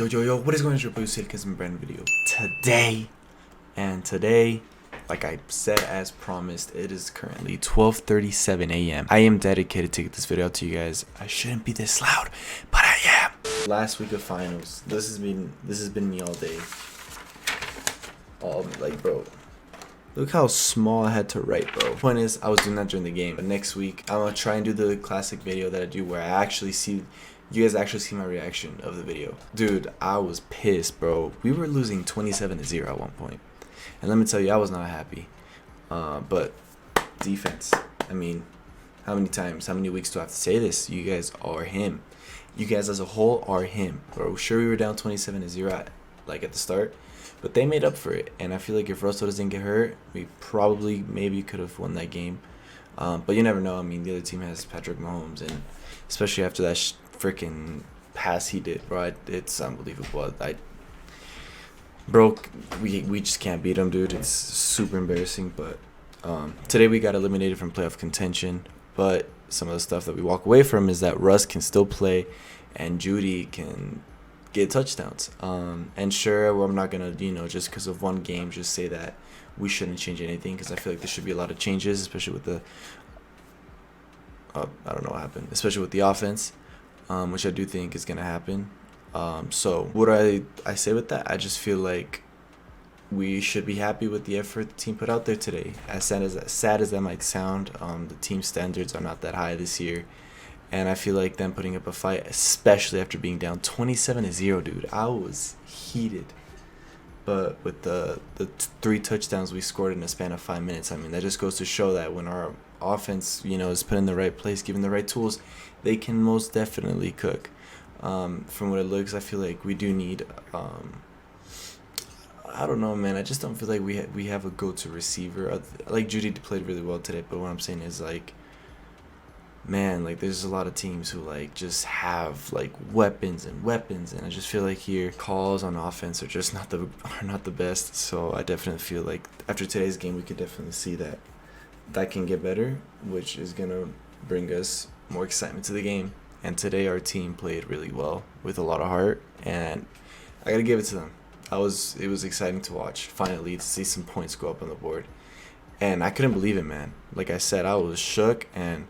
Yo, what is going on? It's your boy Sid, because I'm brand new video today, like I said as promised, it is currently 12:37 a.m. I am dedicated to get this video out to you guys. I shouldn't be this loud, but I am. Last week of finals. This has been me all day. Bro, look how small I had to write, bro. Point is, I was doing that during the game. But next week, I'm gonna try and do the classic video that I do where you guys actually see my reaction of the video. Dude, I was pissed, bro. We were losing 27-0 at one point. And let me tell you, I was not happy. But defense. I mean, how many weeks do I have to say this? You guys are him. You guys as a whole are him, bro. Sure, we were down 27-0 at the start, but they made up for it. And I feel like if Russell doesn't get hurt, we maybe could have won that game. But you never know. I mean, the other team has Patrick Mahomes, and especially after that freaking pass he did, bro, it's unbelievable. We just can't beat him, dude. It's super embarrassing. But today we got eliminated from playoff contention. But some of the stuff that we walk away from is that Russ can still play, and Judy can get touchdowns. And sure, well, I'm not gonna, just because of one game, just say that we shouldn't change anything, because I feel like there should be a lot of changes, especially with the I don't know what happened, especially with the offense, which I do think is gonna happen. So what I say with that, I just feel like we should be happy with the effort the team put out there today. As sad as that might sound, the team standards are not that high this year, and I feel like them putting up a fight, especially after being down 27-0, dude, I was heated. But with the 3 touchdowns we scored in a span of 5 minutes, I mean, that just goes to show that when our offense, is put in the right place, given the right tools, they can most definitely cook. From what it looks, I feel like we do need, I don't know, man. I just don't feel like we have a go-to receiver. Like, Judy played really well today, but what I'm saying is, like, man, like, there's a lot of teams who, like, just have, like, weapons, and I just feel like here calls on offense are just not the best. So I definitely feel like after today's game, we could definitely see that can get better, which is gonna bring us more excitement to the game. And today our team played really well with a lot of heart, and I gotta give it to them. It was exciting to watch, finally, to see some points go up on the board. And I couldn't believe it, man. Like I said, I was shook, and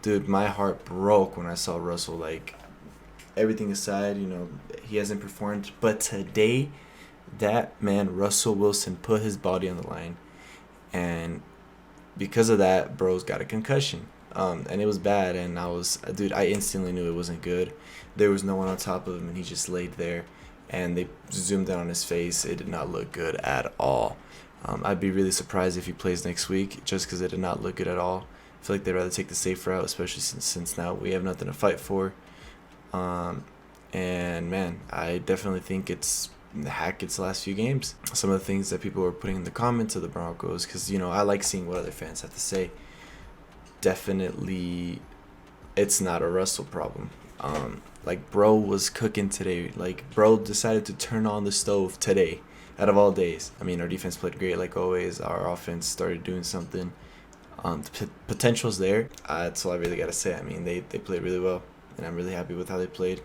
dude, my heart broke when I saw Russell. Like, everything aside, he hasn't performed, but today, that man, Russell Wilson, put his body on the line, and because of that, bro's got a concussion. And it was bad, and I instantly knew it wasn't good. There was no one on top of him, and he just laid there, and they zoomed in on his face. It did not look good at all. I'd be really surprised if he plays next week, just because it did not look good at all. I feel like they'd rather take the safe route, especially since now we have nothing to fight for. And man, I definitely think it's Hackett's last few games. Some of the things that people were putting in the comments of the Broncos, because I like seeing what other fans have to say. Definitely, it's not a Russell problem. Like, bro was cooking today. Like, bro decided to turn on the stove today, out of all days. I mean, our defense played great like always. Our offense started doing something. The potential's there. That's all I really gotta say. I mean, they played really well, and I'm really happy with how they played.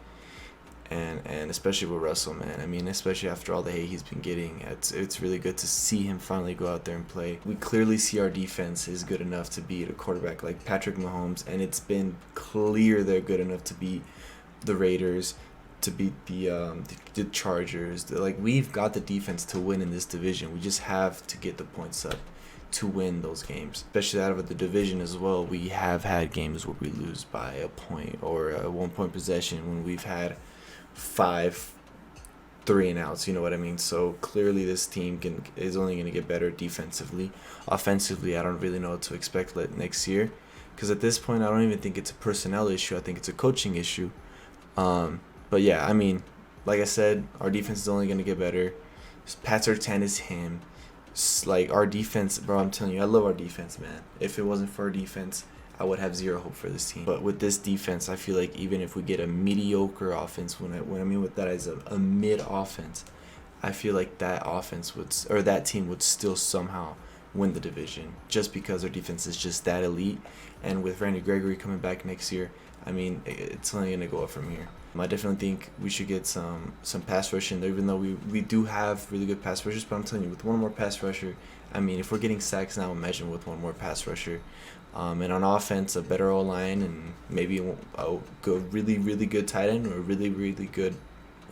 And especially with Russell, man. I mean, especially after all the hate he's been getting, it's really good to see him finally go out there and play. We clearly see our defense is good enough to beat a quarterback like Patrick Mahomes, and it's been clear they're good enough to beat the Raiders, to beat the Chargers. We've got the defense to win in this division. We just have to get the points up to win those games, especially out of the division as well. We have had games where we lose by a point or a 1-point possession when we've had 5 3-and-outs, you know what I mean? So clearly this team is only going to get better defensively. Offensively, I don't really know what to expect next year, because at this point I don't even think it's a personnel issue. I think it's a coaching issue. But yeah, I mean, like I said, our defense is only going to get better. Pat Surtain is him. Like, our defense, bro, I'm telling you, I love our defense, man. If it wasn't for our defense, I would have zero hope for this team. But with this defense, I feel like even if we get a mediocre offense, when I mean with that is a mid offense, I feel like that team would still somehow win the division, just because our defense is just that elite. And with Randy Gregory coming back next year, I mean, it's only going to go up from here. I definitely think we should get some pass rush in there, even though we do have really good pass rushers. But I'm telling you, with one more pass rusher, I mean, if we're getting sacks now, imagine with one more pass rusher. And on offense, a better O-line and maybe a good, really good tight end or a really good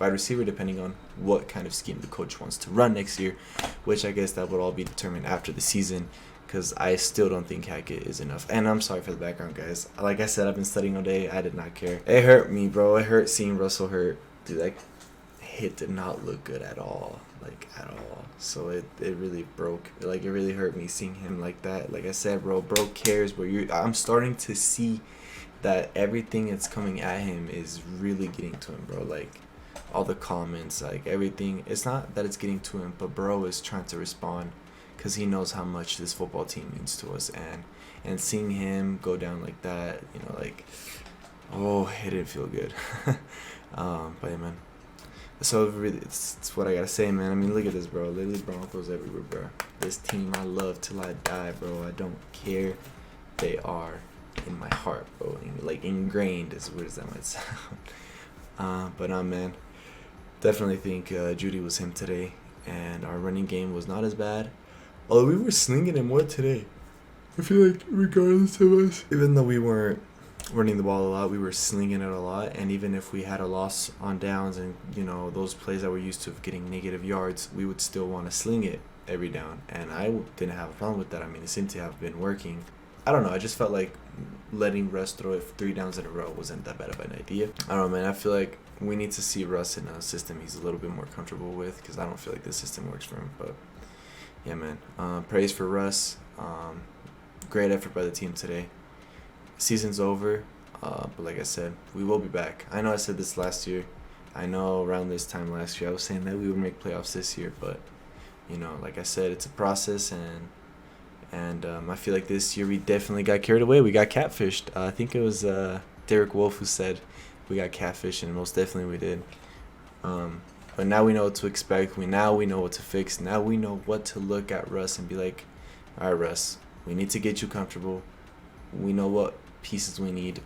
wide receiver, depending on what kind of scheme the coach wants to run next year, which I guess that would all be determined after the season, because I still don't think Hackett is enough. And I'm sorry for the background, guys. Like I said, I've been studying all day. I did not care. It hurt me, bro. It hurt seeing Russell hurt. Dude, that hit did not look good at all. Like, at all. So it really broke. Like, it really hurt me seeing him like that. Like I said, bro cares. But I'm starting to see that everything that's coming at him is really getting to him, bro. Like, all the comments, like, everything. It's not that it's getting to him, but bro is trying to respond because he knows how much this football team means to us. And seeing him go down like that, you know, like, oh, it didn't feel good. But yeah, man. So really, it's what I gotta say, man. I mean, look at this, bro. Literally Broncos everywhere, bro. This team I love till I die, bro. I don't care. They are in my heart, bro. Like, ingrained, as weird as that might sound. But man, definitely think Judy was him today, and our running game was not as bad. Although we were slinging it more today. I feel like regardless of us, even though we weren't running the ball a lot, we were slinging it a lot. And even if we had a loss on downs and, you know, those plays that we're used to of getting negative yards, we would still want to sling it every down. And I didn't have a problem with that. I mean, it seemed to have been working. I don't know. I just felt like letting Russ throw it 3 downs in a row wasn't that bad of an idea. I don't know, man. I feel like we need to see Russ in a system he's a little bit more comfortable with, because I don't feel like this system works for him. But yeah, man. Praise for Russ. Great effort by the team today. Season's over, but like I said, we will be back. I know I said this last year. I know around this time last year I was saying that we would make playoffs this year, but you know, like I said, it's a process, and I feel like this year we definitely got carried away. We got catfished. I think it was Derek Wolf who said we got catfished, and most definitely we did. But now we know what to expect. Now we know what to fix. Now we know what to look at Russ and be like, all right, Russ, we need to get you comfortable. We know what pieces we need,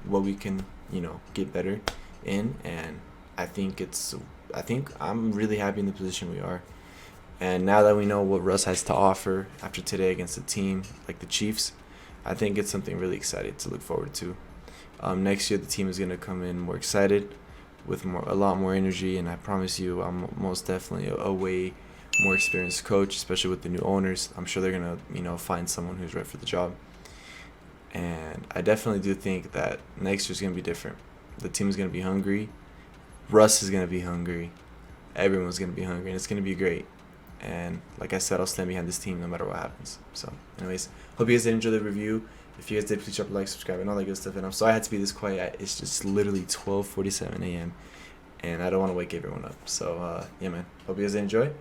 what we can, you know, get better in, and I think I'm really happy in the position we are. And now that we know what Russ has to offer after today against a team like the Chiefs, I think it's something really exciting to look forward to. Next year the team is going to come in more excited, with a lot more energy, and I promise you I'm most definitely a way more experienced coach, especially with the new owners. I'm sure they're going to, you know, find someone who's right for the job. And I definitely do think that next year's going to be different. The team is going to be hungry. Russ is going to be hungry. Everyone's going to be hungry, and it's going to be great. And like I said, I'll stand behind this team no matter what happens. So anyways, hope you guys did enjoy the review. If you guys did, please drop a like, subscribe, and all that good stuff. And I'm sorry I had to be this quiet. It's just literally 12:47 a.m. and I don't want to wake everyone up. So yeah, man, hope you guys did enjoy,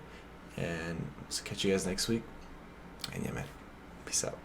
and catch you guys next week. And yeah, man, peace out.